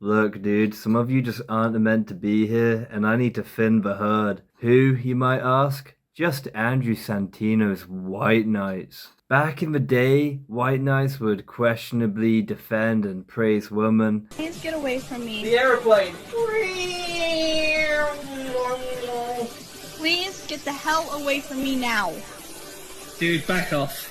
Look, dude, some of you just aren't meant to be here, and I need to thin the herd. Who, you might ask? Just Andrew Santino's White Knights. Back in the day, White Knights would questionably defend and praise women. Please get away from me. The airplane. Please get the hell away from me now. Dude, back off.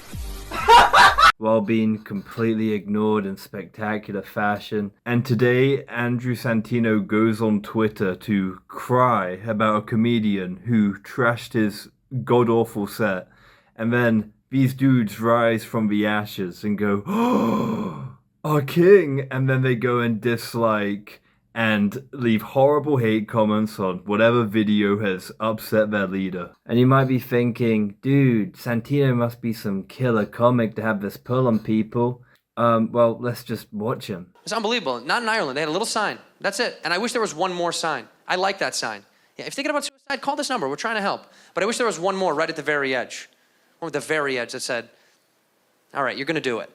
While being completely ignored in spectacular fashion. And today, Andrew Santino goes on Twitter to cry about a comedian who trashed his god-awful set. And then these dudes rise from the ashes and go, "Oh, our king!" And then they go and dislike and leave horrible hate comments on whatever video has upset their leader. And you might be thinking, dude, Santino must be some killer comic to have this pull on people. Well, let's just watch him. It's unbelievable. Not in Ireland. They had a little sign. That's it. And I wish there was one more sign. I like that sign. Yeah, if you're thinking about suicide, call this number. We're trying to help. But I wish there was one more right at the very edge. One at the very edge that said, all right, you're going to do it.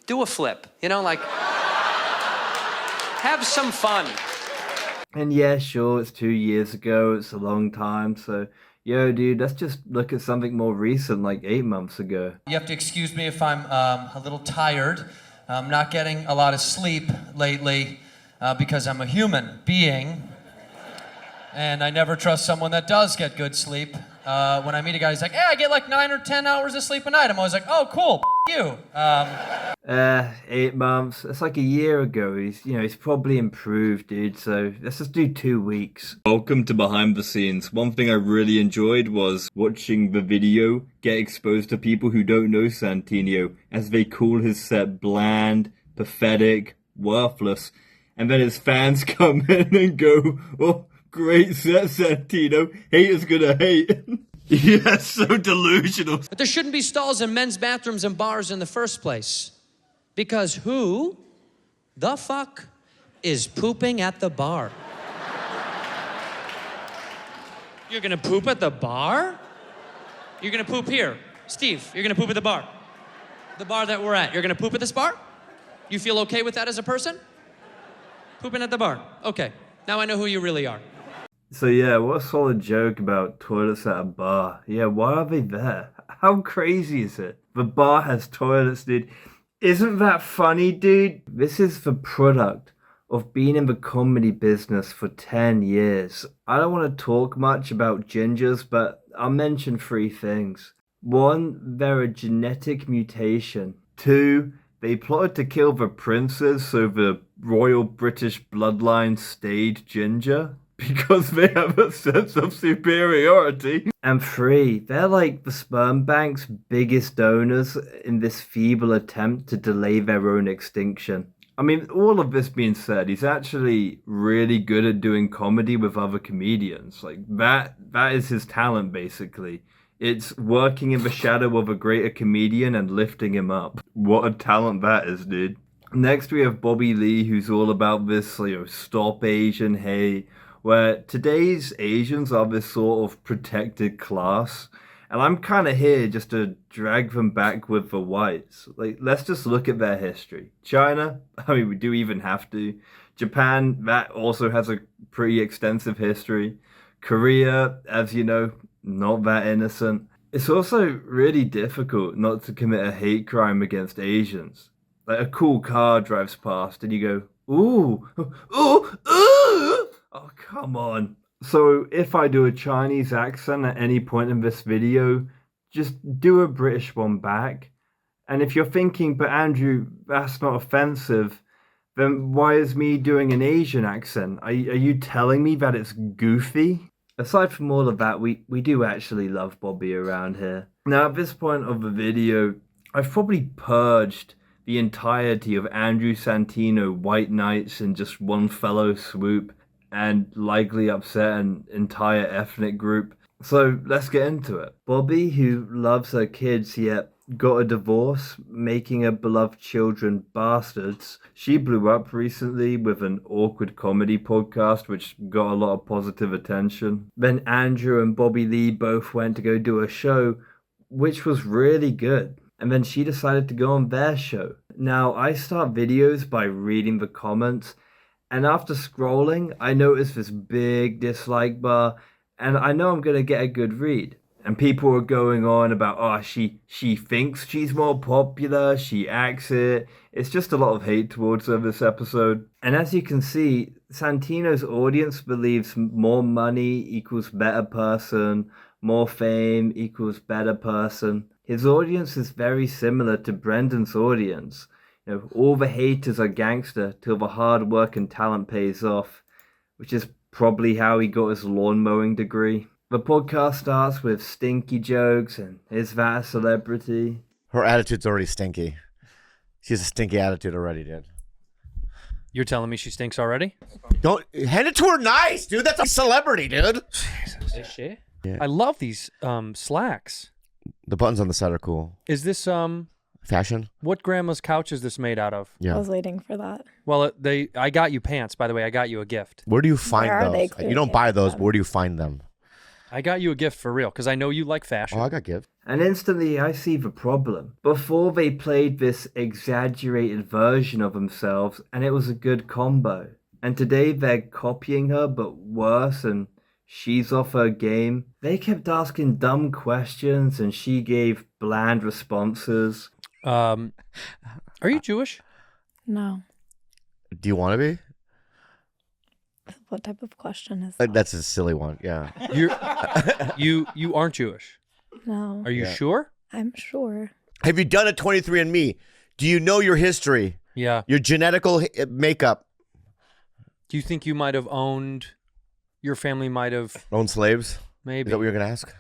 Do a flip. You know, like... have some fun. And yeah, sure, it's 2 years ago, it's a long time, so yo, dude, let's just look at something more recent, like 8 months ago. You have to excuse me if I'm a little tired. I'm not getting a lot of sleep lately because I'm a human being. And I never trust someone that does get good sleep. When I meet a guy, he's like, I get like 9 or 10 hours of sleep a night. I'm always like, oh, cool, you. 8 months. It's like a year ago. He's probably improved, dude. So let's just do 2 weeks. Welcome to behind the scenes. One thing I really enjoyed was watching the video get exposed to people who don't know Santino, as they call his set bland, pathetic, worthless, and then his fans come in and go, "Oh, great set, Santino. Haters gonna hate." Yeah, so delusional. But there shouldn't be stalls in men's bathrooms and bars in the first place. Because who the fuck is pooping at the bar? You're gonna poop at the bar? You're gonna poop here. Steve, you're gonna poop at the bar. The bar that we're at. You're gonna poop at this bar? You feel okay with that as a person? Pooping at the bar. Okay, now I know who you really are. So yeah, what a solid joke about toilets at a bar. Yeah, why are they there? How crazy is it? The bar has toilets, dude. Isn't that funny, dude? This is the product of being in the comedy business for 10 years. I don't want to talk much about gingers, but I'll mention 3 things. 1, they're a genetic mutation. 2, they plotted to kill the princes so the royal British bloodline stayed ginger, because they have a sense of superiority. And 3, they're like the sperm bank's biggest donors in this feeble attempt to delay their own extinction. I mean, all of this being said, he's actually really good at doing comedy with other comedians. Like, that is his talent, basically. It's working in the shadow of a greater comedian and lifting him up. What a talent that is, dude. Next, we have Bobby Lee, who's all about this, stop Asian hate, where today's Asians are this sort of protected class. And I'm kind of here just to drag them back with the whites. Like, let's just look at their history. China, I mean, we do even have to. Japan, that also has a pretty extensive history. Korea, as you know, not that innocent. It's also really difficult not to commit a hate crime against Asians. Like, a cool car drives past and you go, ooh, ooh, ooh. Oh, come on. So if I do a Chinese accent at any point in this video, just do a British one back. And if you're thinking, but Andrew, that's not offensive, then why is me doing an Asian accent? Are you telling me that it's goofy? Aside from all of that, we do actually love Bobby around here. Now, at this point of the video, I've probably purged the entirety of Andrew Santino White Knights in just one fellow swoop, and likely upset an entire ethnic group. So let's get into it. Bobby, who loves her kids yet got a divorce, making her beloved children bastards. She blew up recently with an awkward comedy podcast which got a lot of positive attention. Then Andrew and Bobby Lee both went to go do a show which was really good. And then she decided to go on their show. Now, I start videos by reading the comments, and after scrolling, I notice this big dislike bar, and I know I'm gonna get a good read. And people are going on about, oh, she thinks she's more popular, she acts it. It's just a lot of hate towards her this episode. And as you can see, Santino's audience believes more money equals better person, more fame equals better person. His audience is very similar to Brendan's audience. You know, all the haters are gangster till the hard work and talent pays off, which is probably how he got his lawn mowing degree. The podcast starts with stinky jokes and is that a celebrity? Her attitude's already stinky. She has a stinky attitude already, dude. You're telling me she stinks already? Don't hand it to her nice, dude. That's a celebrity, dude. Is she? Yeah. I love these slacks. The buttons on the side are cool. Is this Fashion? what grandma's couch is this made out of? Yeah. I was waiting for that. Well, I got you pants, by the way. I got you a gift. Where do you find Where are they? those? You don't buy those, but where do you find them? I got you a gift for real because I know you like fashion. Oh, I got gifts. And instantly I see the problem. Before they played this exaggerated version of themselves and it was a good combo. And today they're copying her but worse and she's off her game. They kept asking dumb questions and she gave bland responses. Are you Jewish? No. Do you want to be? What type of question is that? That's a silly one. Yeah. You aren't Jewish. No. Are you Yeah. sure? I'm sure. Have you done a 23andMe? Do you know your history? Yeah. Your genetical makeup? Do you think you might have owned? Your family might have Own slaves? maybe. Is that what you're going to ask?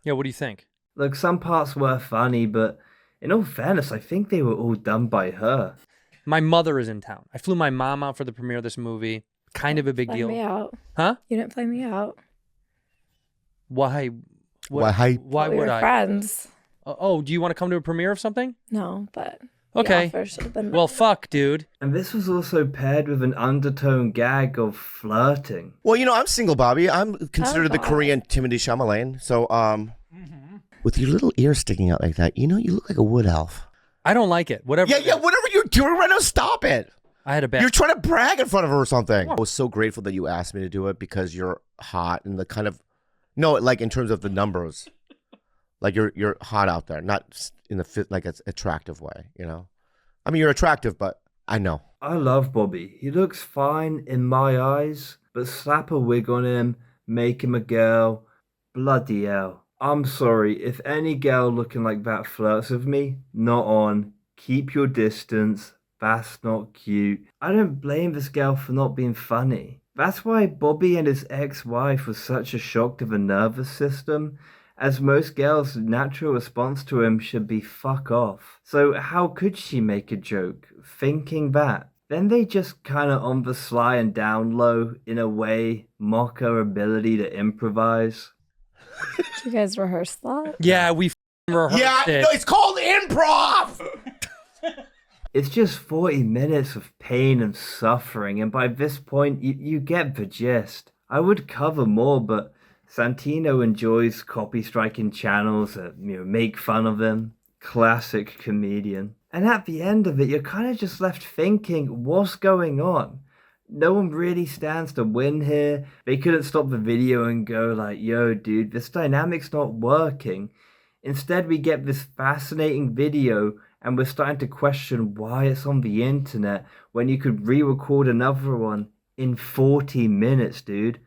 Yeah. What do you think? Look, some parts were funny, but in all fairness, I think they were all done by her. My mother is in town. I flew my mom out for the premiere of this movie. Kind of a big Fly deal. me out. Huh? You didn't fly me out. Why? Why? Why we would were I? friends. Oh, do you want to come to a premiere of something? No, but the Okay. offer should have been Well, better. fuck, dude. And this was also paired with an undertone gag of flirting. Well, you know, I'm single, Bobby. I'm considered the God. Korean Timothy Chalamet. So, with your little ear sticking out like that, you know, you look like a wood elf. I don't like it. Whatever. Yeah, whatever you're doing right now, stop it. I had a bad. You're trying to brag in front of her or something. I was so grateful that you asked me to do it because you're hot and the kind of, no, like in terms of the numbers, like you're hot out there, not in the fit like it's attractive way, you know. I mean, you're attractive, but I know. I love Bobby. He looks fine in my eyes, but slap a wig on him, make him a girl. Bloody hell. I'm sorry, if any girl looking like that flirts with me, not on. Keep your distance. That's not cute. I don't blame this girl for not being funny. That's why Bobby and his ex-wife was such a shock to the nervous system, as most girls' natural response to him should be fuck off. So how could she make a joke, thinking that? Then they just kinda on the sly and down low, in a way, mock her ability to improvise. Did you guys rehearse that? Yeah, we rehearsed Yeah, it. no, it's called improv. It's just 40 minutes of pain and suffering, and by this point, you get the gist. I would cover more, but Santino enjoys copy striking channels that make fun of him. Classic comedian. And at the end of it, you're kind of just left thinking, what's going on? No one really stands to win here. They couldn't stop the video and go like, yo, dude, this dynamic's not working. Instead, we get this fascinating video and we're starting to question why it's on the internet when you could re-record another one in 40 minutes, dude.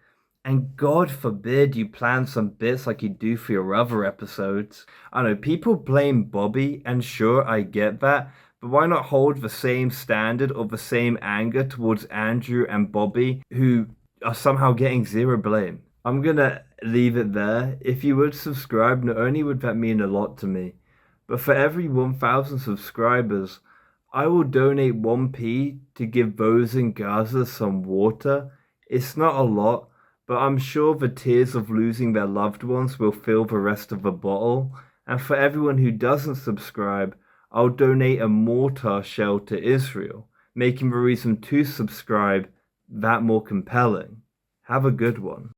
And God forbid you plan some bits like you do for your other episodes. I know, people blame Bobby, and sure, I get that, but why not hold the same standard or the same anger towards Andrew and Bobby, who are somehow getting zero blame? I'm gonna leave it there. If you would subscribe, not only would that mean a lot to me, but for every 1,000 subscribers, I will donate 1p to give those in Gaza some water. It's not a lot, but I'm sure the tears of losing their loved ones will fill the rest of the bottle. And for everyone who doesn't subscribe, I'll donate a mortar shell to Israel, making the reason to subscribe that more compelling. Have a good one.